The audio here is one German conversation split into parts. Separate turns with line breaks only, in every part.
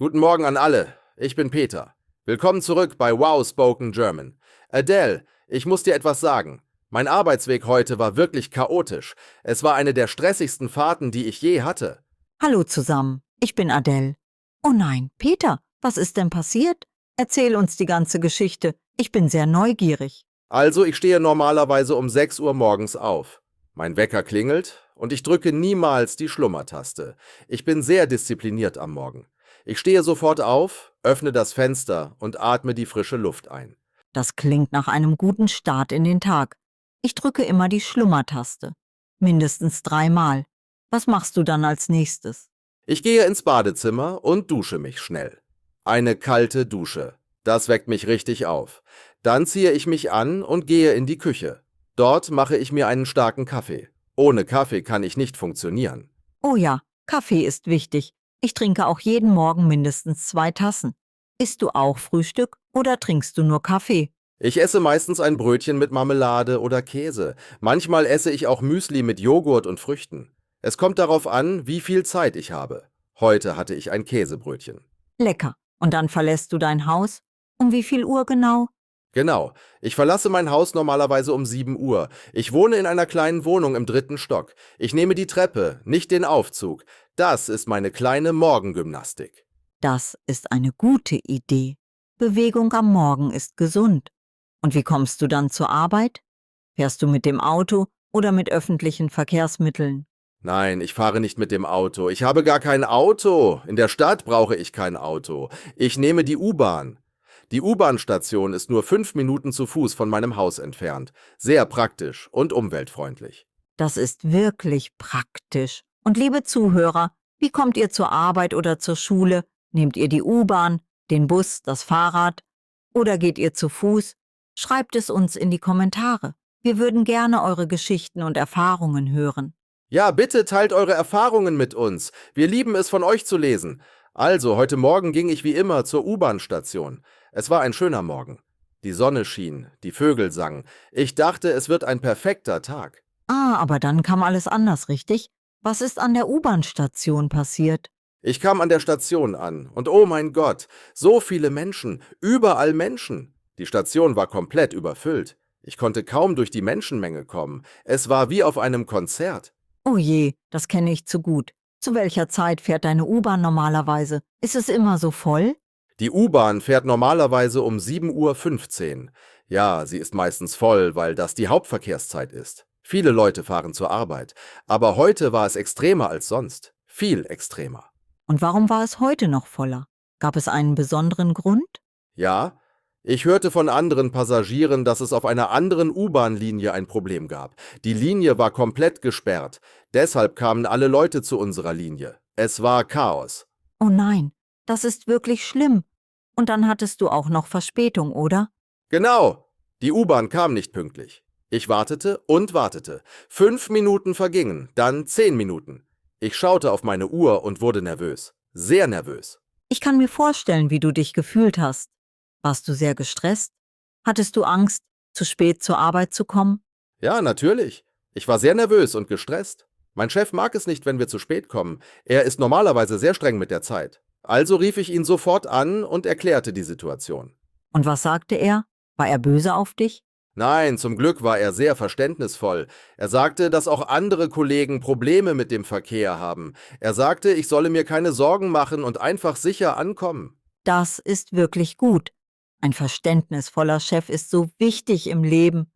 Guten Morgen an alle, ich bin Peter. Willkommen zurück bei Wow Spoken German. Adele, ich muss dir etwas sagen. Mein Arbeitsweg heute war wirklich chaotisch. Es war eine der stressigsten Fahrten, die ich je hatte.
Hallo zusammen, ich bin Adele. Oh nein, Peter, was ist denn passiert? Erzähl uns die ganze Geschichte, ich bin sehr neugierig.
Also, ich stehe normalerweise um 6 Uhr morgens auf. Mein Wecker klingelt und ich drücke niemals die Schlummertaste. Ich bin sehr diszipliniert am Morgen. Ich stehe sofort auf, öffne das Fenster und atme die frische Luft ein.
Das klingt nach einem guten Start in den Tag. Ich drücke immer die Schlummertaste. Mindestens 3-mal. Was machst du dann als nächstes?
Ich gehe ins Badezimmer und dusche mich schnell. Eine kalte Dusche. Das weckt mich richtig auf. Dann ziehe ich mich an und gehe in die Küche. Dort mache ich mir einen starken Kaffee. Ohne Kaffee kann ich nicht funktionieren.
Oh ja, Kaffee ist wichtig. Ich trinke auch jeden Morgen mindestens 2 Tassen. Isst du auch Frühstück oder trinkst du nur Kaffee?
Ich esse meistens ein Brötchen mit Marmelade oder Käse. Manchmal esse ich auch Müsli mit Joghurt und Früchten. Es kommt darauf an, wie viel Zeit ich habe. Heute hatte ich ein Käsebrötchen.
Lecker. Und dann verlässt du dein Haus? Um wie viel Uhr genau?
Genau. Ich verlasse mein Haus normalerweise um 7 Uhr. Ich wohne in einer kleinen Wohnung im 3. Stock. Ich nehme die Treppe, nicht den Aufzug. Das ist meine kleine Morgengymnastik.
Das ist eine gute Idee. Bewegung am Morgen ist gesund. Und wie kommst du dann zur Arbeit? Fährst du mit dem Auto oder mit öffentlichen Verkehrsmitteln?
Nein, ich fahre nicht mit dem Auto. Ich habe gar kein Auto. In der Stadt brauche ich kein Auto. Ich nehme die U-Bahn. Die U-Bahn-Station ist nur 5 Minuten zu Fuß von meinem Haus entfernt. Sehr praktisch und umweltfreundlich.
Das ist wirklich praktisch. Und liebe Zuhörer, wie kommt ihr zur Arbeit oder zur Schule? Nehmt ihr die U-Bahn, den Bus, das Fahrrad oder geht ihr zu Fuß? Schreibt es uns in die Kommentare. Wir würden gerne eure Geschichten und Erfahrungen hören.
Ja, bitte teilt eure Erfahrungen mit uns. Wir lieben es, von euch zu lesen. Also, heute Morgen ging ich wie immer zur U-Bahn-Station. Es war ein schöner Morgen. Die Sonne schien, die Vögel sangen. Ich dachte, es wird ein perfekter Tag.
Ah, aber dann kam alles anders, richtig? Was ist an der U-Bahn-Station passiert?
Ich kam an der Station an und oh mein Gott, so viele Menschen, überall Menschen. Die Station war komplett überfüllt. Ich konnte kaum durch die Menschenmenge kommen. Es war wie auf einem Konzert.
Oh je, das kenne ich zu gut. Zu welcher Zeit fährt deine U-Bahn normalerweise? Ist es immer so voll?
Die U-Bahn fährt normalerweise um 7:15 Uhr. Ja, sie ist meistens voll, weil das die Hauptverkehrszeit ist. Viele Leute fahren zur Arbeit. Aber heute war es extremer als sonst. Viel extremer.
Und warum war es heute noch voller? Gab es einen besonderen Grund?
Ja, ich hörte von anderen Passagieren, dass es auf einer anderen U-Bahn-Linie ein Problem gab. Die Linie war komplett gesperrt. Deshalb kamen alle Leute zu unserer Linie. Es war Chaos.
Oh nein, das ist wirklich schlimm. Und dann hattest du auch noch Verspätung, oder?
Genau, die U-Bahn kam nicht pünktlich. Ich wartete und wartete. 5 Minuten vergingen, dann 10 Minuten. Ich schaute auf meine Uhr und wurde nervös. Sehr nervös.
Ich kann mir vorstellen, wie du dich gefühlt hast. Warst du sehr gestresst? Hattest du Angst, zu spät zur Arbeit zu kommen?
Ja, natürlich. Ich war sehr nervös und gestresst. Mein Chef mag es nicht, wenn wir zu spät kommen. Er ist normalerweise sehr streng mit der Zeit. Also rief ich ihn sofort an und erklärte die Situation.
Und was sagte er? War er böse auf dich?
Nein, zum Glück war er sehr verständnisvoll. Er sagte, dass auch andere Kollegen Probleme mit dem Verkehr haben. Er sagte, ich solle mir keine Sorgen machen und einfach sicher ankommen.
Das ist wirklich gut. Ein verständnisvoller Chef ist so wichtig im Leben.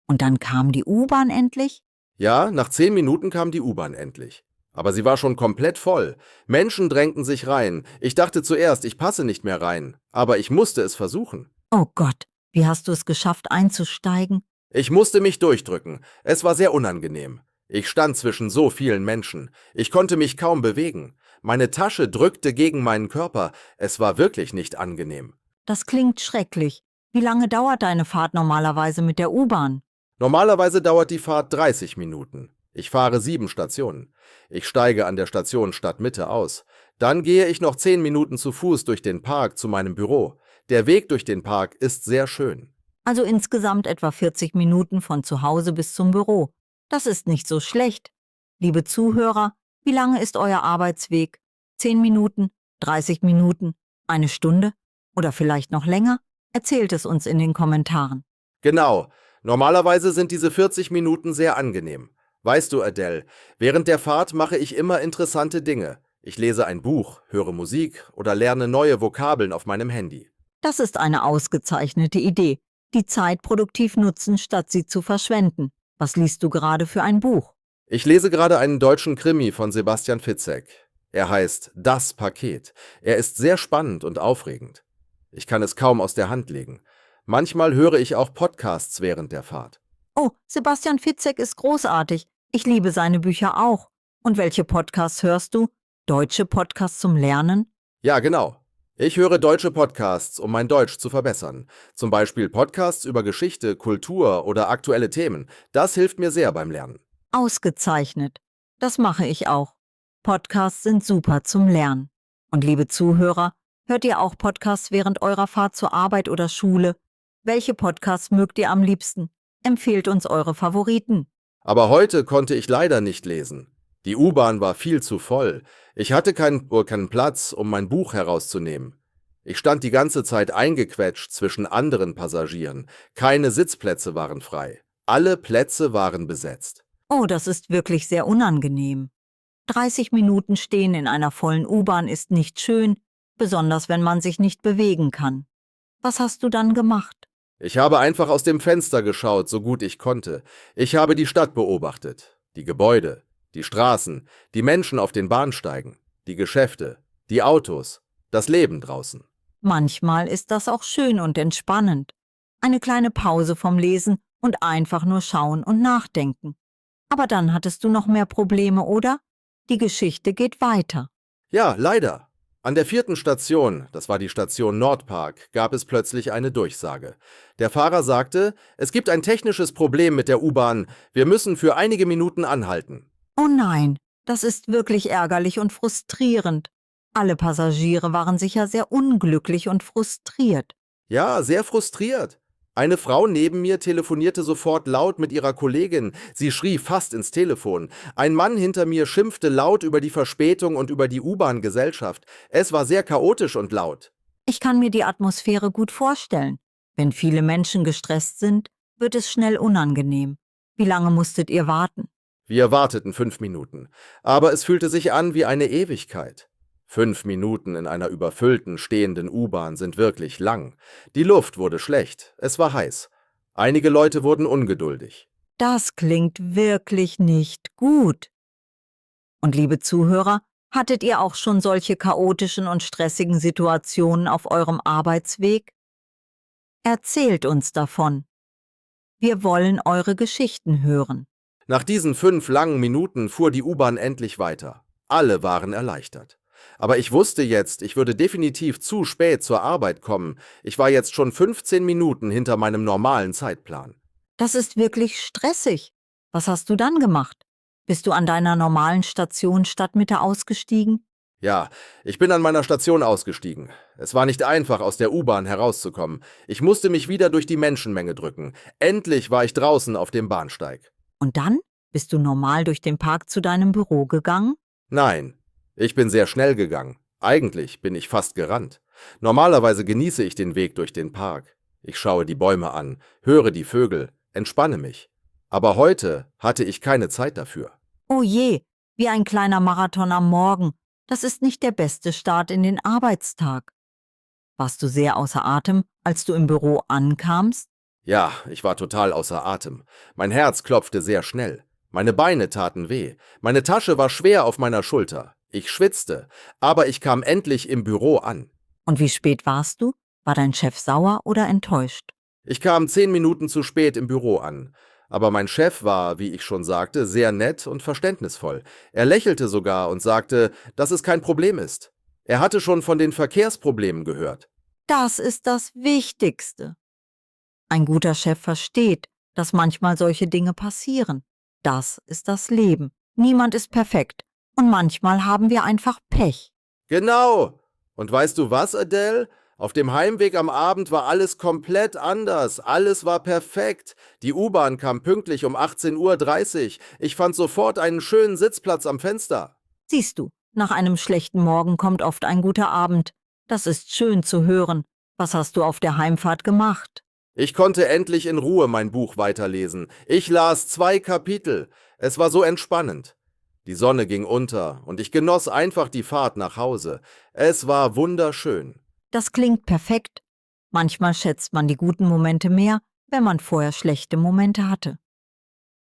Und dann kam die U-Bahn endlich?
Ja, nach 10 Minuten kam die U-Bahn endlich. Aber sie war schon komplett voll. Menschen drängten sich rein. Ich dachte zuerst, ich passe nicht mehr rein. Aber ich musste es versuchen.
Oh Gott, wie hast du es geschafft einzusteigen?
Ich musste mich durchdrücken. Es war sehr unangenehm. Ich stand zwischen so vielen Menschen. Ich konnte mich kaum bewegen. Meine Tasche drückte gegen meinen Körper. Es war wirklich nicht angenehm.
Das klingt schrecklich. Wie lange dauert deine Fahrt normalerweise mit der U-Bahn?
Normalerweise dauert die Fahrt 30 Minuten. Ich fahre 7 Stationen. Ich steige an der Station Stadtmitte aus. Dann gehe ich noch 10 Minuten zu Fuß durch den Park zu meinem Büro. Der Weg durch den Park ist sehr schön.
Also insgesamt etwa 40 Minuten von zu Hause bis zum Büro. Das ist nicht so schlecht. Liebe Zuhörer, wie lange ist euer Arbeitsweg? 10 Minuten, 30 Minuten, eine Stunde oder vielleicht noch länger? Erzählt es uns in den Kommentaren.
Genau. Normalerweise sind diese 40 Minuten sehr angenehm. Weißt du, Adele, während der Fahrt mache ich immer interessante Dinge. Ich lese ein Buch, höre Musik oder lerne neue Vokabeln auf meinem Handy.
Das ist eine ausgezeichnete Idee. Die Zeit produktiv nutzen, statt sie zu verschwenden. Was liest du gerade für ein Buch?
Ich lese gerade einen deutschen Krimi von Sebastian Fitzek. Er heißt Das Paket. Er ist sehr spannend und aufregend. Ich kann es kaum aus der Hand legen. Manchmal höre ich auch Podcasts während der Fahrt.
Oh, Sebastian Fitzek ist großartig. Ich liebe seine Bücher auch. Und welche Podcasts hörst du? Deutsche Podcasts zum Lernen?
Ja, genau. Ich höre deutsche Podcasts, um mein Deutsch zu verbessern. Zum Beispiel Podcasts über Geschichte, Kultur oder aktuelle Themen. Das hilft mir sehr beim Lernen.
Ausgezeichnet. Das mache ich auch. Podcasts sind super zum Lernen. Und liebe Zuhörer, hört ihr auch Podcasts während eurer Fahrt zur Arbeit oder Schule? Welche Podcasts mögt ihr am liebsten? Empfehlt uns eure Favoriten.
Aber heute konnte ich leider nicht lesen. Die U-Bahn war viel zu voll. Ich hatte keinen Platz, um mein Buch herauszunehmen. Ich stand die ganze Zeit eingequetscht zwischen anderen Passagieren. Keine Sitzplätze waren frei. Alle Plätze waren besetzt.
Oh, das ist wirklich sehr unangenehm. 30 Minuten stehen in einer vollen U-Bahn ist nicht schön, besonders wenn man sich nicht bewegen kann. Was hast du dann gemacht?
Ich habe einfach aus dem Fenster geschaut, so gut ich konnte. Ich habe die Stadt beobachtet, die Gebäude, die Straßen, die Menschen auf den Bahnsteigen, die Geschäfte, die Autos, das Leben draußen.
Manchmal ist das auch schön und entspannend. Eine kleine Pause vom Lesen und einfach nur schauen und nachdenken. Aber dann hattest du noch mehr Probleme, oder? Die Geschichte geht weiter.
Ja, leider. An der 4. Station, das war die Station Nordpark, gab es plötzlich eine Durchsage. Der Fahrer sagte, es gibt ein technisches Problem mit der U-Bahn, wir müssen für einige Minuten anhalten.
Oh nein, das ist wirklich ärgerlich und frustrierend. Alle Passagiere waren sicher sehr unglücklich und frustriert.
Ja, sehr frustriert. Eine Frau neben mir telefonierte sofort laut mit ihrer Kollegin. Sie schrie fast ins Telefon. Ein Mann hinter mir schimpfte laut über die Verspätung und über die U-Bahn-Gesellschaft. Es war sehr chaotisch und laut.
Ich kann mir die Atmosphäre gut vorstellen. Wenn viele Menschen gestresst sind, wird es schnell unangenehm. Wie lange musstet ihr warten?
Wir warteten 5 Minuten. Aber es fühlte sich an wie eine Ewigkeit. 5 Minuten in einer überfüllten, stehenden U-Bahn sind wirklich lang. Die Luft wurde schlecht, es war heiß. Einige Leute wurden ungeduldig.
Das klingt wirklich nicht gut. Und liebe Zuhörer, hattet ihr auch schon solche chaotischen und stressigen Situationen auf eurem Arbeitsweg? Erzählt uns davon. Wir wollen eure Geschichten hören.
Nach diesen 5 langen Minuten fuhr die U-Bahn endlich weiter. Alle waren erleichtert. Aber ich wusste jetzt, ich würde definitiv zu spät zur Arbeit kommen. Ich war jetzt schon 15 Minuten hinter meinem normalen Zeitplan.
Das ist wirklich stressig. Was hast du dann gemacht? Bist du an deiner normalen Station Stadtmitte ausgestiegen?
Ja, ich bin an meiner Station ausgestiegen. Es war nicht einfach, aus der U-Bahn herauszukommen. Ich musste mich wieder durch die Menschenmenge drücken. Endlich war ich draußen auf dem Bahnsteig.
Und dann? Bist du normal durch den Park zu deinem Büro gegangen?
Nein, ich bin sehr schnell gegangen. Eigentlich bin ich fast gerannt. Normalerweise genieße ich den Weg durch den Park. Ich schaue die Bäume an, höre die Vögel, entspanne mich. Aber heute hatte ich keine Zeit dafür.
Oh je, wie ein kleiner Marathon am Morgen. Das ist nicht der beste Start in den Arbeitstag. Warst du sehr außer Atem, als du im Büro ankamst?
Ja, ich war total außer Atem. Mein Herz klopfte sehr schnell. Meine Beine taten weh. Meine Tasche war schwer auf meiner Schulter. Ich schwitzte, aber ich kam endlich im Büro an.
Und wie spät warst du? War dein Chef sauer oder enttäuscht?
Ich kam 10 Minuten zu spät im Büro an. Aber mein Chef war, wie ich schon sagte, sehr nett und verständnisvoll. Er lächelte sogar und sagte, dass es kein Problem ist. Er hatte schon von den Verkehrsproblemen gehört.
Das ist das Wichtigste. Ein guter Chef versteht, dass manchmal solche Dinge passieren. Das ist das Leben. Niemand ist perfekt. Und manchmal haben wir einfach Pech.
Genau! Und weißt du was, Adele? Auf dem Heimweg am Abend war alles komplett anders. Alles war perfekt. Die U-Bahn kam pünktlich um 18:30 Uhr. Ich fand sofort einen schönen Sitzplatz am Fenster.
Siehst du, Nach einem schlechten Morgen kommt oft ein guter Abend. Das ist schön zu hören. Was hast du auf der Heimfahrt gemacht?
Ich konnte endlich in Ruhe mein Buch weiterlesen. Ich las 2 Kapitel. Es war so entspannend. Die Sonne ging unter und ich genoss einfach die Fahrt nach Hause. Es war wunderschön.
Das klingt perfekt. Manchmal schätzt man die guten Momente mehr, wenn man vorher schlechte Momente hatte.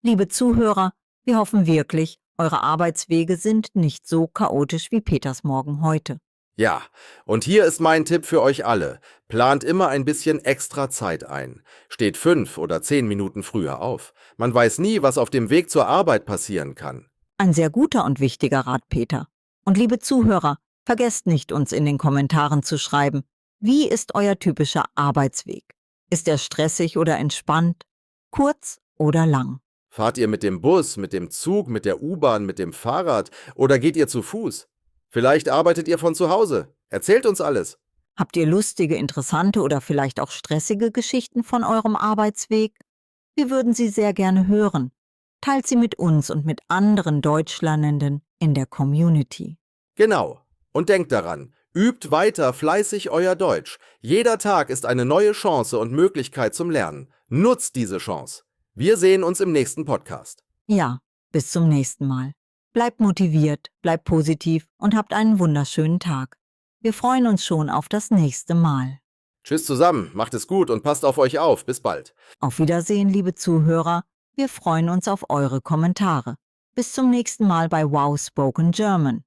Liebe Zuhörer, wir hoffen wirklich, eure Arbeitswege sind nicht so chaotisch wie Peters Morgen heute.
Ja, und hier ist mein Tipp für euch alle. Plant immer ein bisschen extra Zeit ein. Steht 5 oder 10 Minuten früher auf. Man weiß nie, was auf dem Weg zur Arbeit passieren kann.
Ein sehr guter und wichtiger Rat, Peter. Und liebe Zuhörer, vergesst nicht, uns in den Kommentaren zu schreiben, wie ist euer typischer Arbeitsweg? Ist er stressig oder entspannt? Kurz oder lang?
Fahrt ihr mit dem Bus, mit dem Zug, mit der U-Bahn, mit dem Fahrrad oder geht ihr zu Fuß? Vielleicht arbeitet ihr von zu Hause. Erzählt uns alles.
Habt ihr lustige, interessante oder vielleicht auch stressige Geschichten von eurem Arbeitsweg? Wir würden sie sehr gerne hören. Teilt sie mit uns und mit anderen Deutschlernenden in der Community.
Genau. Und denkt daran, übt weiter fleißig euer Deutsch. Jeder Tag ist eine neue Chance und Möglichkeit zum Lernen. Nutzt diese Chance. Wir sehen uns im nächsten Podcast.
Ja, bis zum nächsten Mal. Bleibt motiviert, bleibt positiv und habt einen wunderschönen Tag. Wir freuen uns schon auf das nächste Mal.
Tschüss zusammen, macht es gut und passt auf euch auf. Bis bald.
Auf Wiedersehen, liebe Zuhörer. Wir freuen uns auf eure Kommentare. Bis zum nächsten Mal bei Wow Spoken German.